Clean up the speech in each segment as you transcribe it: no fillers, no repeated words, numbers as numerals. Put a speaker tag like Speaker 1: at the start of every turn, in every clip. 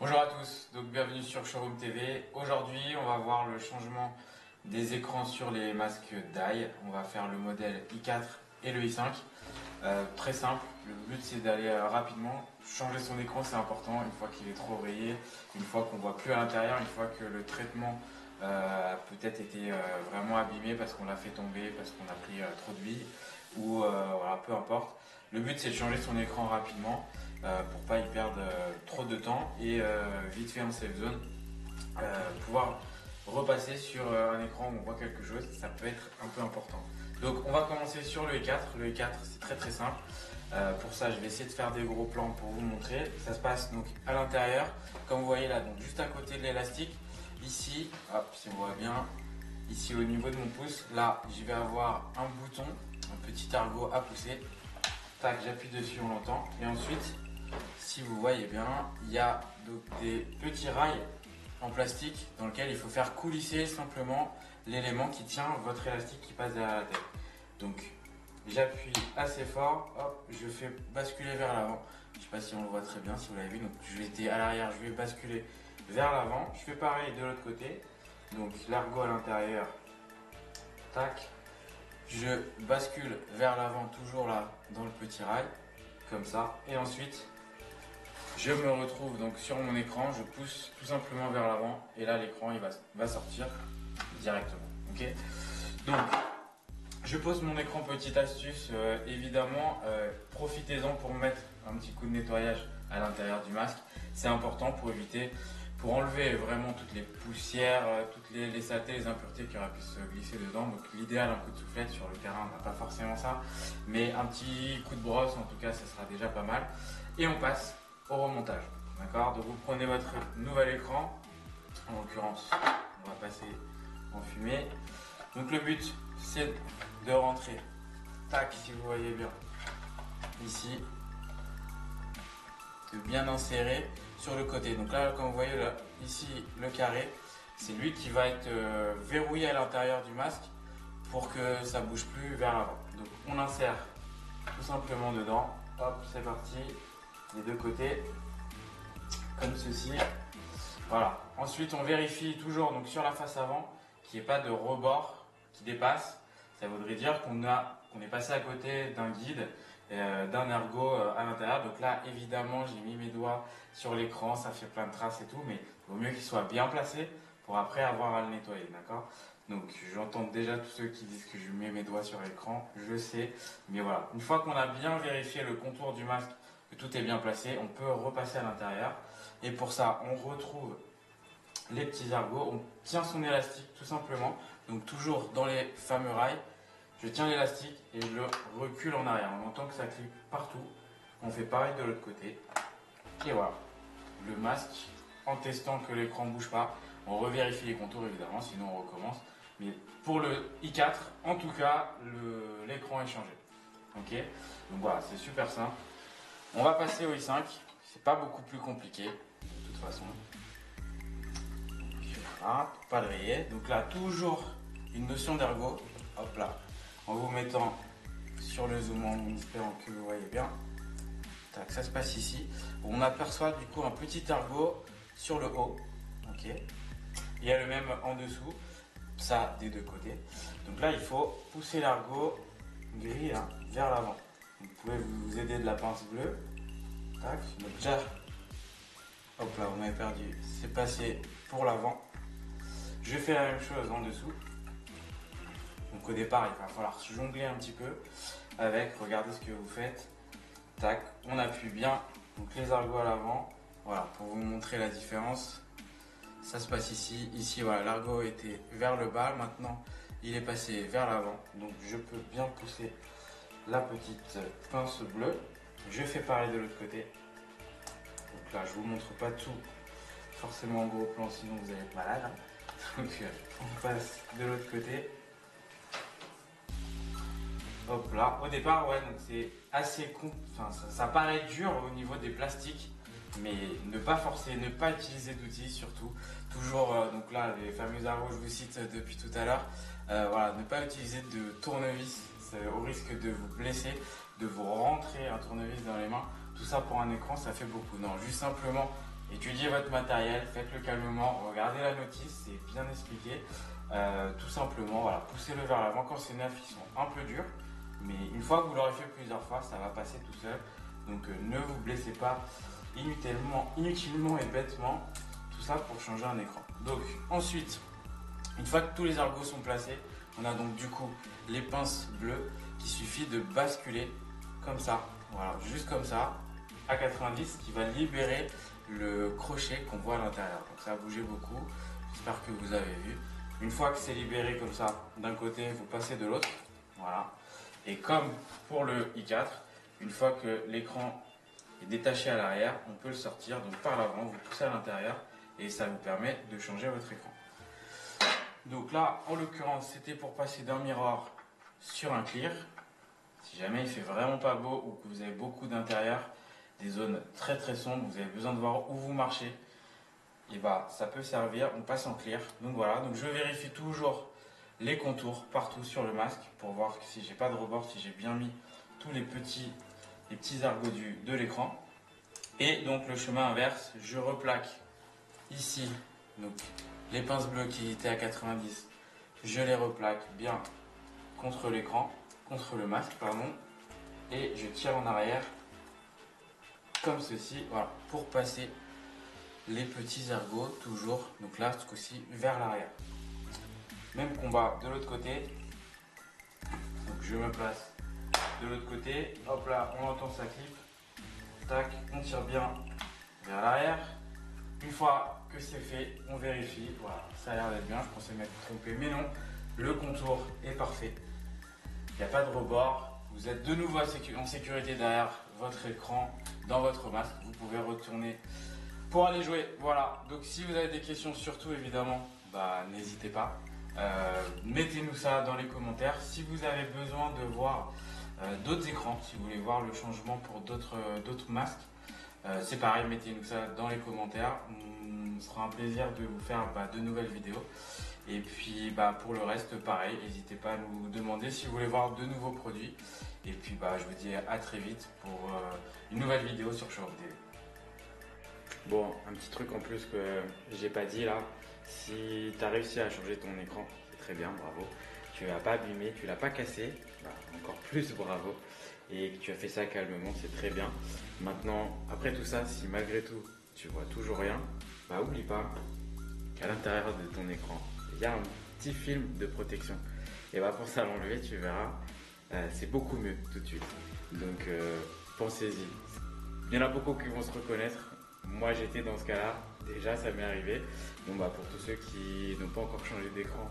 Speaker 1: Bonjour à tous, donc bienvenue sur Showroom TV. Aujourd'hui, on va voir le changement des écrans sur les masques d'iOS. On va faire le modèle i4 et le i5. Très simple, le but c'est d'aller rapidement. Changer son écran, c'est important une fois qu'il est trop rayé, une fois qu'on voit plus à l'intérieur, une fois que le traitement a peut-être été vraiment abîmé parce qu'on l'a fait tomber, parce qu'on a pris trop de billes ou voilà, peu importe. Le but c'est de changer son écran rapidement pour pas y perdre trop de temps et vite fait en safe zone pouvoir repasser sur un écran où on voit quelque chose, ça peut être un peu important. Donc on va commencer sur le i4. Le i4 c'est très simple. Pour ça je vais essayer de faire des gros plans pour vous montrer. Ça se passe donc à l'intérieur, comme vous voyez là, donc juste à côté de l'élastique. Ici, hop, si on voit bien, ici au niveau de mon pouce, là je vais avoir un bouton, un petit ergot à pousser. Tac, j'appuie dessus, on l'entend. Et ensuite, si vous voyez bien, il y a donc des petits rails en plastique dans lequel il faut faire coulisser simplement l'élément qui tient votre élastique qui passe derrière la tête. Donc j'appuie assez fort, hop, je fais basculer vers l'avant. Je ne sais pas si on le voit très bien, si vous l'avez vu. Donc je vais être à l'arrière, je vais basculer vers l'avant. Je fais pareil de l'autre côté. Donc l'ergot à l'intérieur, tac. Je bascule vers l'avant, toujours là dans le petit rail, comme ça. Et ensuite, je me retrouve donc sur mon écran, je pousse tout simplement vers l'avant et là l'écran il va sortir directement. Ok. Donc je pose mon écran, petite astuce, évidemment, profitez-en pour mettre un petit coup de nettoyage à l'intérieur du masque. C'est important pour éviter, pour enlever vraiment toutes les poussières, toutes les saletés, les impuretés qui auraient pu se glisser dedans. Donc l'idéal, un coup de soufflette sur le terrain, on n'a pas forcément ça, mais un petit coup de brosse en tout cas, ça sera déjà pas mal. Et on passe au remontage, d'accord? Donc vous prenez votre nouvel écran, en l'occurrence on va passer en fumée. Donc le but c'est de rentrer, tac, si vous voyez bien ici, de bien insérer sur le côté. Donc là comme vous voyez là, ici le carré, c'est lui qui va être verrouillé à l'intérieur du masque pour que ça bouge plus vers l'avant. Donc on insère tout simplement dedans, hop, c'est parti, les deux côtés, comme ceci. Voilà. Ensuite, on vérifie toujours donc sur la face avant qu'il n'y ait pas de rebord qui dépasse. Ça voudrait dire qu'on est passé à côté d'un guide, d'un ergot à l'intérieur. Donc là, évidemment, j'ai mis mes doigts sur l'écran, ça fait plein de traces et tout, mais il vaut mieux qu'il soit bien placé pour après avoir à le nettoyer, d'accord? Donc j'entends déjà tous ceux qui disent que je mets mes doigts sur l'écran, je sais, mais voilà. Une fois qu'on a bien vérifié le contour du masque, que tout est bien placé, on peut repasser à l'intérieur. Et pour ça, on retrouve les petits ergots, on tient son élastique tout simplement, donc toujours dans les fameux rails. Je tiens l'élastique et je le recule en arrière. On entend que ça clique partout. On fait pareil de l'autre côté. Et voilà, le masque, en testant que l'écran ne bouge pas, on revérifie les contours évidemment, sinon on recommence. Mais pour le i4, en tout cas, l'écran est changé. Ok, donc voilà, c'est super simple. On va passer au i5, c'est pas beaucoup plus compliqué, de toute façon. Voilà, pour pas le rayer. Donc là, toujours une notion d'ergot, hop là, en vous mettant sur le zoom en espérant que vous voyez bien. Tac, ça se passe ici. On aperçoit du coup un petit ergot sur le haut, ok. Il y a le même en dessous, ça des deux côtés. Donc là, il faut pousser l'ergot gris là, vers l'avant. Vous pouvez vous aider de la pince bleue. Tac, donc déjà, hop là, on avait perdu, c'est passé pour l'avant. Je fais la même chose en dessous. Donc au départ, il va falloir jongler un petit peu avec, regardez ce que vous faites. Tac, on appuie bien, donc les ergots à l'avant. Voilà, pour vous montrer la différence. Ça se passe ici. Ici, voilà, l'ergot était vers le bas. Maintenant, il est passé vers l'avant. Donc je peux bien pousser la petite pince bleue. Je fais pareil de l'autre côté. Donc là, je vous montre pas tout forcément en gros plan, sinon vous allez être malade. Donc on passe de l'autre côté. Hop là. Au départ, ouais, donc c'est assez con. Enfin, ça paraît dur au niveau des plastiques, mais ne pas forcer, ne pas utiliser d'outils surtout. Toujours, donc là, les fameux ergots, je vous cite depuis tout à l'heure. Voilà, ne pas utiliser de tournevis, au risque de vous blesser, de vous rentrer un tournevis dans les mains. Tout ça pour un écran, ça fait beaucoup. Non, juste simplement Étudiez votre matériel, faites-le calmement, regardez la notice, c'est bien expliqué. Tout simplement, voilà, poussez-le vers l'avant. Quand c'est neuf, ils sont un peu durs, mais une fois que vous l'aurez fait plusieurs fois, ça va passer tout seul. Donc ne vous blessez pas inutilement et bêtement, tout ça pour changer un écran. Donc ensuite, une fois que tous les ergots sont placés, on a donc du coup les pinces bleues qu'il suffit de basculer comme ça, voilà, juste comme ça, à 90, qui va libérer le crochet qu'on voit à l'intérieur. Donc ça a bougé beaucoup, j'espère que vous avez vu. Une fois que c'est libéré comme ça, d'un côté, vous passez de l'autre, voilà. Et comme pour le i4, une fois que l'écran est détaché à l'arrière, on peut le sortir, donc par l'avant, vous poussez à l'intérieur et ça vous permet de changer votre écran. Donc là, en l'occurrence, c'était pour passer d'un miroir sur un clear. Si jamais il fait vraiment pas beau ou que vous avez beaucoup d'intérieur, des zones très très sombres, vous avez besoin de voir où vous marchez, et bah ça peut servir, on passe en clear. Donc voilà, donc je vérifie toujours les contours partout sur le masque pour voir si j'ai pas de rebord, si j'ai bien mis tous les petits ergots de l'écran. Et donc le chemin inverse, je replaque ici donc les pinces bleues qui étaient à 90, je les replaque bien contre l'écran, contre le masque, pardon, et je tire en arrière comme ceci, voilà, pour passer les petits ergots toujours, donc là ce coup-ci vers l'arrière. Même combat de l'autre côté, donc je me place de l'autre côté, hop là, on entend ça clip, tac, on tire bien vers l'arrière. Une fois que c'est fait, on vérifie, voilà, ça a l'air d'être bien, je pensais m'être trompé, mais non, le contour est parfait, il n'y a pas de rebord, vous êtes de nouveau en sécurité derrière votre écran, dans votre masque, vous pouvez retourner pour aller jouer. Voilà, donc si vous avez des questions, surtout évidemment, bah, n'hésitez pas, mettez-nous ça dans les commentaires. Si vous avez besoin de voir d'autres écrans, si vous voulez voir le changement pour d'autres masques, c'est pareil, mettez-nous ça dans les commentaires, ce sera un plaisir de vous faire de nouvelles vidéos. Et puis pour le reste, pareil, n'hésitez pas à nous demander si vous voulez voir de nouveaux produits. Et puis je vous dis à très vite pour une nouvelle vidéo sur Showroom TV.
Speaker 2: Bon, un petit truc en plus que j'ai pas dit là, si tu as réussi à changer ton écran, c'est très bien, bravo. Tu l'as pas abîmé, tu l'as pas cassé, encore plus bravo. Et que tu as fait ça calmement, c'est très bien. Maintenant, après tout ça, si malgré tout tu vois toujours rien, oublie pas qu'à l'intérieur de ton écran, il y a un petit film de protection. Et pour ça l'enlever, tu verras, c'est beaucoup mieux tout de suite. Donc pensez-y. Il y en a beaucoup qui vont se reconnaître. Moi j'étais dans ce cas-là, déjà ça m'est arrivé. Bon pour tous ceux qui n'ont pas encore changé d'écran,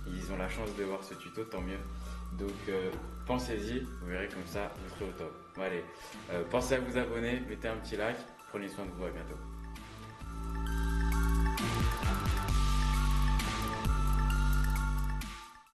Speaker 2: ils ont la chance de voir ce tuto, tant mieux. Donc pensez-y, vous verrez comme ça, vous serez au top. Bon, allez, pensez à vous abonner, mettez un petit like, prenez soin de vous, à bientôt.